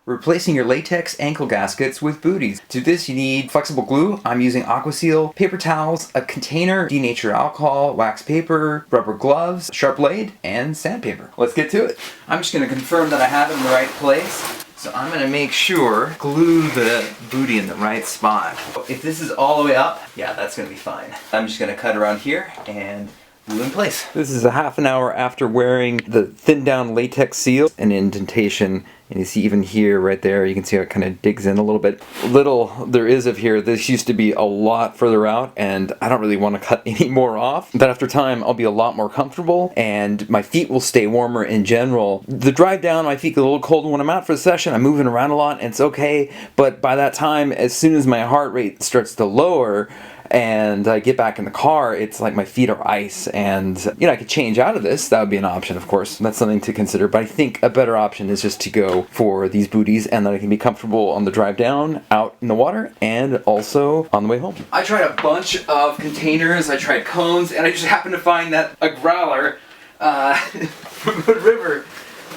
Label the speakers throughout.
Speaker 1: Replacing your latex ankle gaskets with booties. To this you need flexible glue. I'm using Aquaseal, paper towels, a container, denatured alcohol, wax paper, rubber gloves, sharp blade, and sandpaper. Let's get to it. I'm just going to confirm that I have it in the right place. So I'm going to make sure, glue the booty in the right spot. If this is all the way up, yeah, that's going to be fine. I'm just going to cut around here and glue in place. This is a half an hour after wearing the thinned down latex seal and indentation. And you see even here, right there, you can see how it kind of digs in a little bit. Little there is of here, this used to be a lot further out, and I don't really want to cut any more off. But after time, I'll be a lot more comfortable, and my feet will stay warmer in general. The drive down, my feet get a little cold when I'm out for the session. I'm moving around a lot, and it's okay. But by that time, as soon as my heart rate starts to lower, and I get back in the car, it's like my feet are ice, and you know, I could change out of this. That would be an option, of course. That's something to consider, but I think a better option is just to go for these booties, and then I can be comfortable on the drive down, out in the water, and also on the way home. I tried a bunch of containers, I tried cones, and I just happened to find that a growler from the river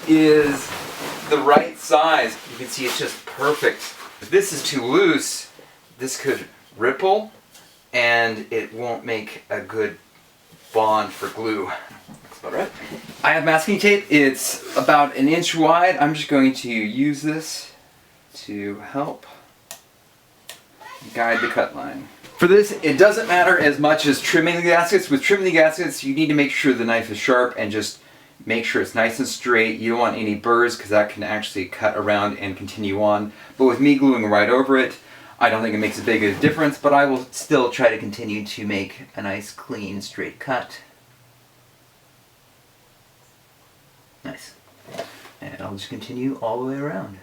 Speaker 1: is the right size. You can see it's just perfect. If this is too loose, this could ripple, and it won't make a good bond for glue. That's about right. I have masking tape. It's about 1 inch wide. I'm just going to use this to help guide the cut line. For this, it doesn't matter as much as trimming the gaskets. With trimming the gaskets, you need to make sure the knife is sharp and just make sure it's nice and straight. You don't want any burrs because that can actually cut around and continue on. But with me gluing right over it, I don't think it makes a big of a difference, but I will still try to continue to make a nice, clean, straight cut. Nice. And I'll just continue all the way around.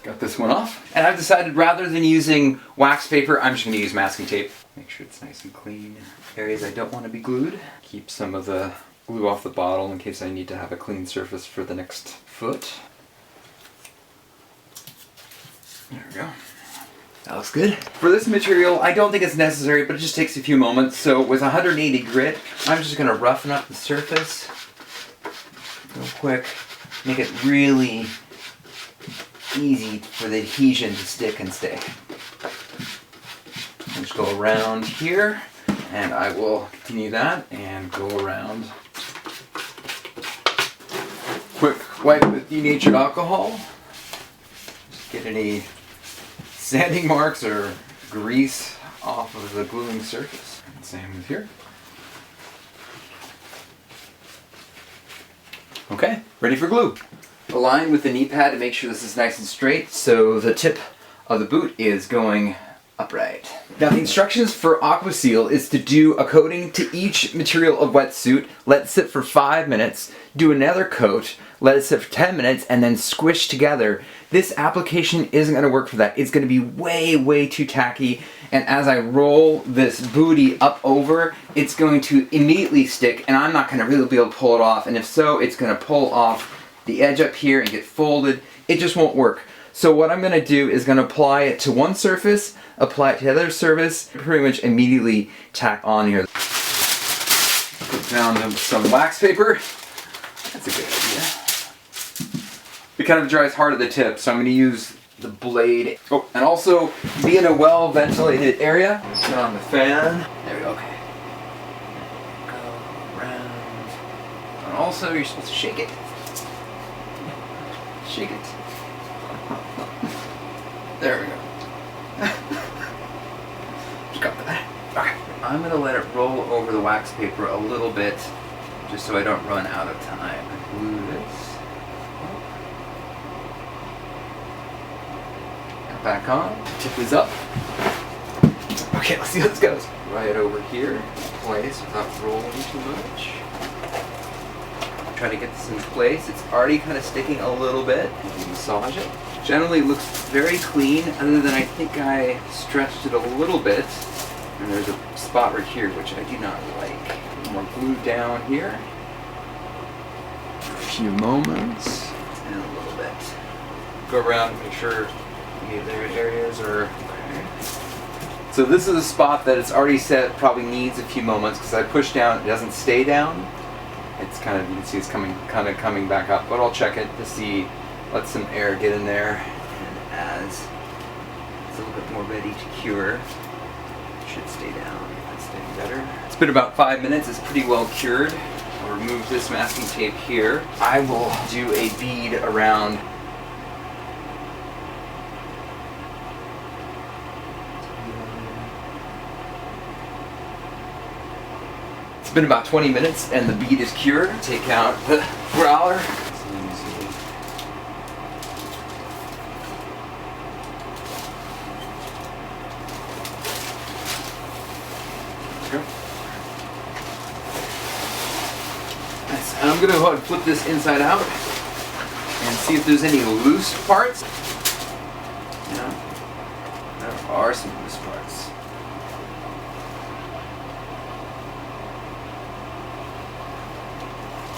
Speaker 1: Got this one off. And I've decided rather than using wax paper, I'm just going to use masking tape. Make sure it's nice and clean. Areas I don't want to be glued. Keep some of the glue off the bottle in case I need to have a clean surface for the next foot. There we go. That looks good. For this material, I don't think it's necessary, but it just takes a few moments. So with 180 grit, I'm just going to roughen up the surface real quick. Make it really easy for the adhesion to stick and stay. I'll just go around here, and I will continue that and go around. Quick wipe with denatured alcohol. Just get any sanding marks or grease off of the gluing surface. And same with here. Okay, ready for glue. Align with the knee pad to make sure this is nice and straight so the tip of the boot is going upright. Now the instructions for Aquaseal is to do a coating to each material of wetsuit, let it sit for 5 minutes, do another coat, let it sit for 10 minutes, and then squish together. This application isn't going to work for that. It's going to be way too tacky, and as I roll this booty up over, it's going to immediately stick, and I'm not going to really be able to pull it off, and if so, it's going to pull off the edge up here and get folded. It just won't work. So what I'm going to do is going to apply it to one surface, apply it to the other surface, pretty much immediately tack on here. Put down some wax paper. That's a good idea. It kind of dries hard at the tip, so I'm going to use the blade. Oh, and also be in a well-ventilated area. Turn on the fan. There we go. Okay. Go around. And also, you're supposed to shake it. Shake it. There we go. Just got that. Okay. I'm going to let it roll over the wax paper a little bit, just so I don't run out of time. Glue this. Back on. Tip is up. Okay, let's see how this goes. Right over here, place without rolling too much. Try to get this in place. It's already kind of sticking a little bit. Massage it. Generally looks very clean, other than I think I stretched it a little bit. And there's a spot right here which I do not like. More glue down here. For a few moments. And a little bit. Go around and make sure any of their areas are okay. So this is a spot that it's already set, probably needs a few moments because I push down, it doesn't stay down. It's kind of, you can see it's coming back up, but I'll check it to see let some air get in there, and as it's a little bit more ready to cure, it should stay down. That's staying better. It's been about 5 minutes. It's pretty well cured. I'll remove this masking tape here. I will do a bead around It's been about 20 minutes and the bead is cured. Take out the growler. Nice. And I'm going to go ahead and flip this inside out and see if there's any loose parts. Yeah, there are some loose parts.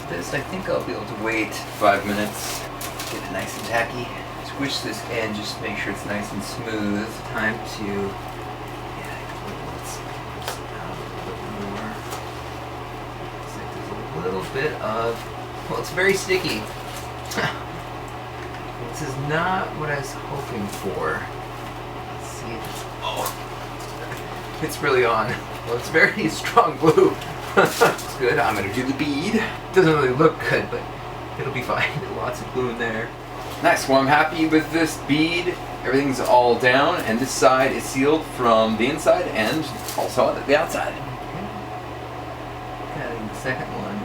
Speaker 1: This, I think I'll be able to wait 5 minutes, get it nice and tacky. Squish this in just to make sure it's nice and smooth. Time to, let's out a little more. Looks like there's a little bit of, well, it's very sticky. This is not what I was hoping for. Let's see if it's, oh, it's really on. Well, it's very strong glue. It's good. I'm going to do the bead. Doesn't really look good, but it'll be fine. Lots of glue in there. Nice. Well, I'm happy with this bead. Everything's all down, and this side is sealed from the inside and also on the outside. Okay. Adding the second one.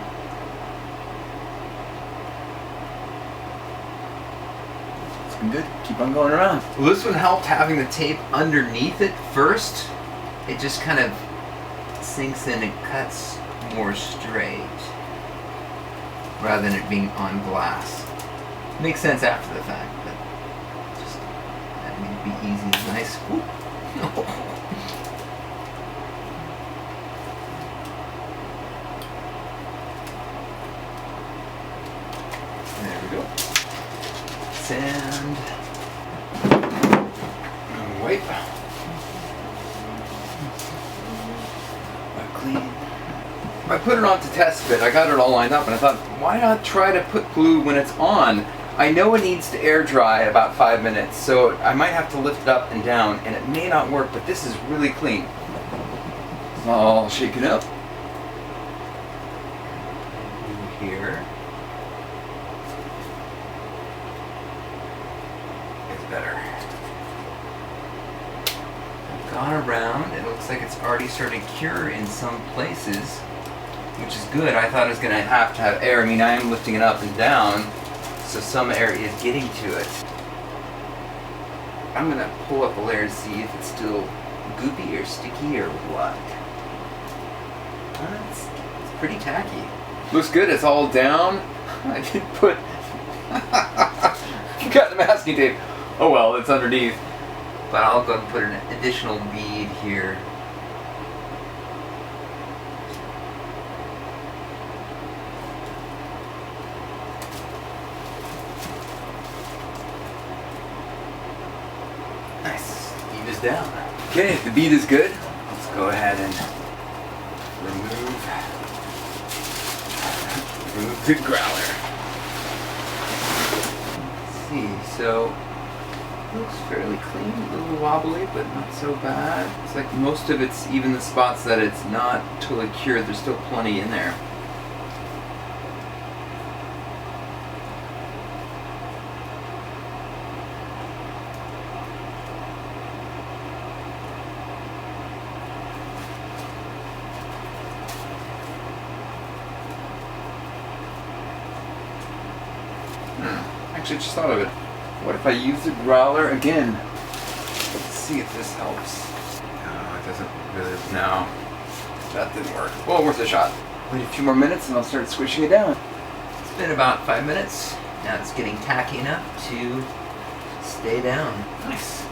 Speaker 1: It's been good. Keep on going around. Well, this one helped having the tape underneath it first. It just kind of sinks in and cuts more straight rather than it being on glass. Makes sense after the fact, but just having it be easy and nice. There we go. Sand. And wipe. Clean. I put it on to test fit. I got it all lined up and I thought, why not try to put glue when it's on? I know it needs to air dry about 5 minutes, so I might have to lift it up and down, and it may not work, but this is really clean. I'll shake it up. Here. It's better. Gone around, it looks like it's already started to cure in some places, which is good. I thought it was going to have air. I mean, I am lifting it up and down, so some air is getting to it. I'm going to pull up a layer to see if it's still goopy or sticky or what. It's pretty tacky. Looks good, it's all down. I did put... got the masking tape. Oh well, it's underneath. But I'll go and put an additional bead here. Nice. Bead is down. Okay, the bead is good. Let's go ahead and remove the growler. Let's see, so looks fairly clean, a little wobbly, but not so bad. It's like most of it's, even the spots that it's not totally cured, there's still plenty in there. Actually, just thought of it. What if I use the growler again? Let's see if this helps. No, it doesn't really. No, that didn't work. Well, worth a shot. Wait a few more minutes and I'll start squishing it down. It's been about 5 minutes. Now it's getting tacky enough to stay down. Nice.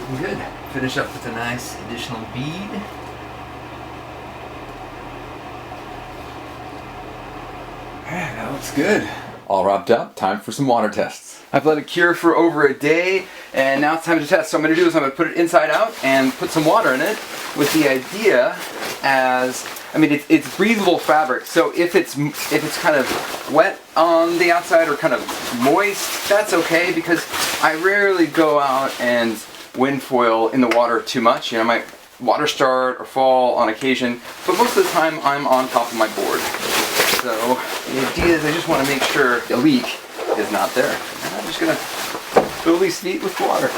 Speaker 1: Looking good. Finish up with a nice additional bead. Yeah, that looks good. All wrapped up, time for some water tests. I've let it cure for over a day, and now it's time to test. So what I'm gonna do is I'm gonna put it inside out and put some water in it with the idea as I mean, it's breathable fabric, so if it's kind of wet on the outside or kind of moist, that's okay, because I rarely go out and wind foil in the water too much. You know, I might water start or fall on occasion, but most of the time I'm on top of my board. So the idea is I just want to make sure a leak is not there. And I'm just going to fill these feet with water.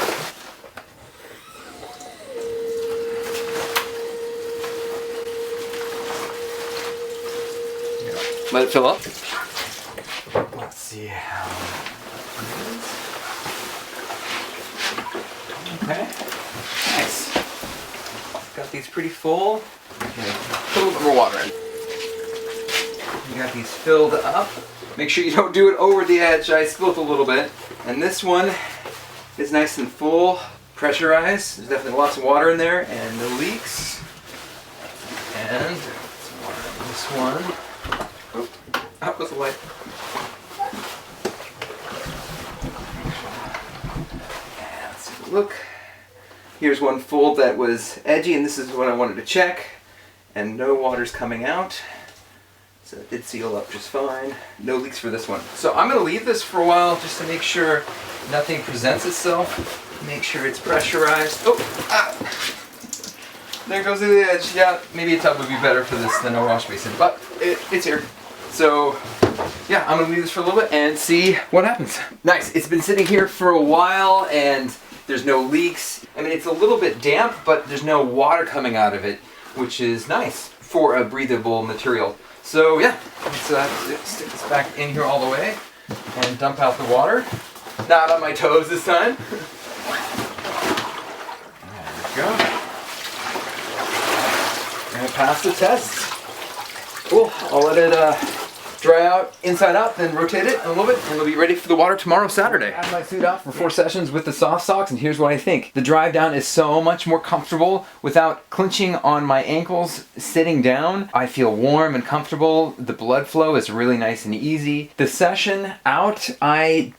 Speaker 1: Let it fill up. Let's see how it is. Okay, nice. Got these pretty full. Okay, put a little bit more water in. You got these filled up. Make sure you don't do it over the edge. I spilled a little bit. And this one is nice and full, pressurized. There's definitely lots of water in there, and no leaks. And some water in this one. Oh, out with the light. And let's take a look. Here's one fold that was edgy, and this is what I wanted to check. And no water's coming out. So it did seal up just fine. No leaks for this one. So I'm going to leave this for a while just to make sure nothing presents itself. Make sure it's pressurized. Oh, ah. There goes to the edge. Yeah, maybe a tub would be better for this than a wash basin, but it's here. So yeah, I'm going to leave this for a little bit and see what happens. Nice. It's been sitting here for a while and there's no leaks. I mean, it's a little bit damp, but there's no water coming out of it, which is nice for a breathable material. So yeah, let's stick this back in here all the way and dump out the water. Not on my toes this time. There we go. And pass the test. Cool. I'll let it dry out inside out, then rotate it a little bit, and it'll be ready for the water tomorrow, Saturday. I have my suit out for 4 sessions with the soft socks, and here's what I think. The drive down is so much more comfortable without clenching on my ankles sitting down. I feel warm and comfortable. The blood flow is really nice and easy. The session out,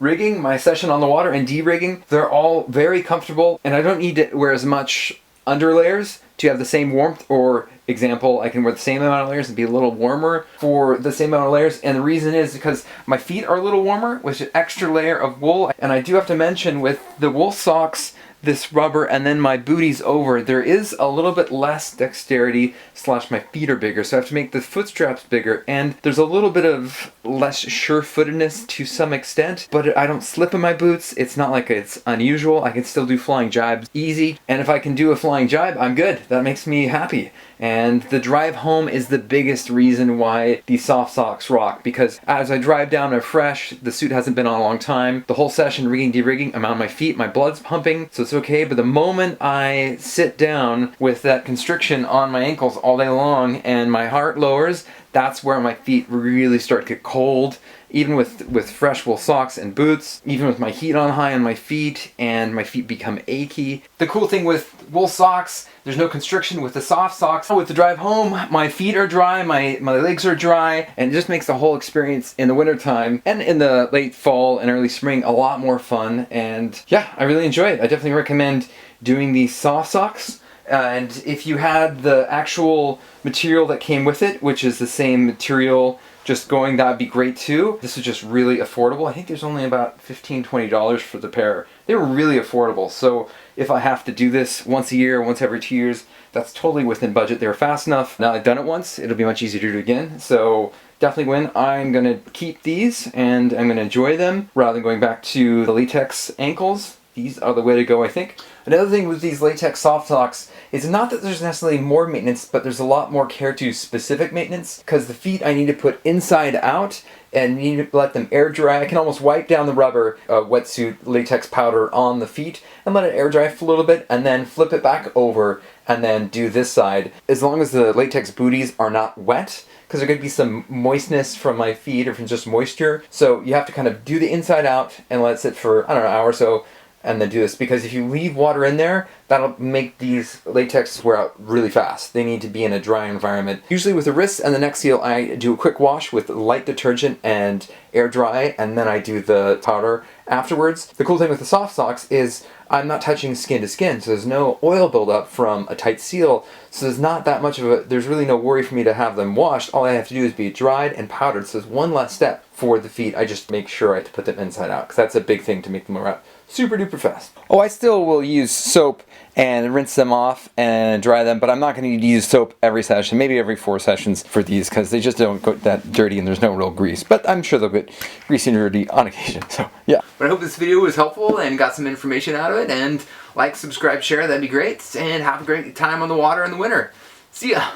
Speaker 1: rigging, my session on the water and de-rigging, they're all very comfortable, and I don't need to wear as much under layers to have the same warmth, or example, I can wear the same amount of layers and be a little warmer for the same amount of layers, and the reason is because my feet are a little warmer with an extra layer of wool. And I do have to mention, with the wool socks, this rubber, and then my booties over, there is a little bit less dexterity / my feet are bigger, so I have to make the foot straps bigger, and there's a little bit of less sure-footedness to some extent, but I don't slip in my boots. It's not like it's unusual. I can still do flying jibes easy, and if I can do a flying jibe, I'm good. That makes me happy. And the drive home is the biggest reason why these soft socks rock, because as I drive down, I'm fresh, the suit hasn't been on a long time, the whole session, rigging, de-rigging, I'm on my feet, my blood's pumping, so it's okay. But the moment I sit down with that constriction on my ankles all day long and my heart lowers, that's where my feet really start to get cold. Even with fresh wool socks and boots, even with my heat on high on my feet, and my feet become achy. The cool thing with wool socks, there's no constriction. With the soft socks, with the drive home, my feet are dry, my legs are dry, and it just makes the whole experience in the wintertime and in the late fall and early spring a lot more fun. And yeah, I really enjoy it. I definitely recommend doing these soft socks. And if you had the actual material that came with it, which is the same material just going, that'd be great too. This is just really affordable. I think there's only about $15, $20 for the pair. They were really affordable. So if I have to do this once a year, once every 2 years, that's totally within budget. They were fast enough. Now I've done it once, it'll be much easier to do it again. So definitely win. I'm gonna keep these and I'm gonna enjoy them rather than going back to the latex ankles. These are the way to go, I think. Another thing with these latex soft socks is not that there's necessarily more maintenance, but there's a lot more care to specific maintenance, because the feet I need to put inside out and need to let them air dry. I can almost wipe down the rubber wetsuit latex powder on the feet and let it air dry for a little bit, and then flip it back over and then do this side. As long as the latex booties are not wet, because there could be some moistness from my feet or from just moisture. So you have to kind of do the inside out and let it sit for, I don't know, an hour or so, and then do this, because if you leave water in there, that'll make these latex wear out really fast. They need to be in a dry environment. Usually with the wrists and the neck seal, I do a quick wash with light detergent and air dry, and then I do the powder afterwards. The cool thing with the soft socks is I'm not touching skin to skin, so there's no oil buildup from a tight seal, so there's not that much of there's really no worry for me to have them washed. All I have to do is be dried and powdered, so there's one less step for the feet. I just make sure I have to put them inside out, because that's a big thing to make them wrap super duper fast. Oh, I still will use soap and rinse them off and dry them, but I'm not going to use soap every session, maybe every 4 sessions for these, because they just don't get that dirty and there's no real grease. But I'm sure they'll get greasy and dirty on occasion, so yeah. But I hope this video was helpful and got some information out of it, and like, subscribe, share, that'd be great, and have a great time on the water in the winter. See ya!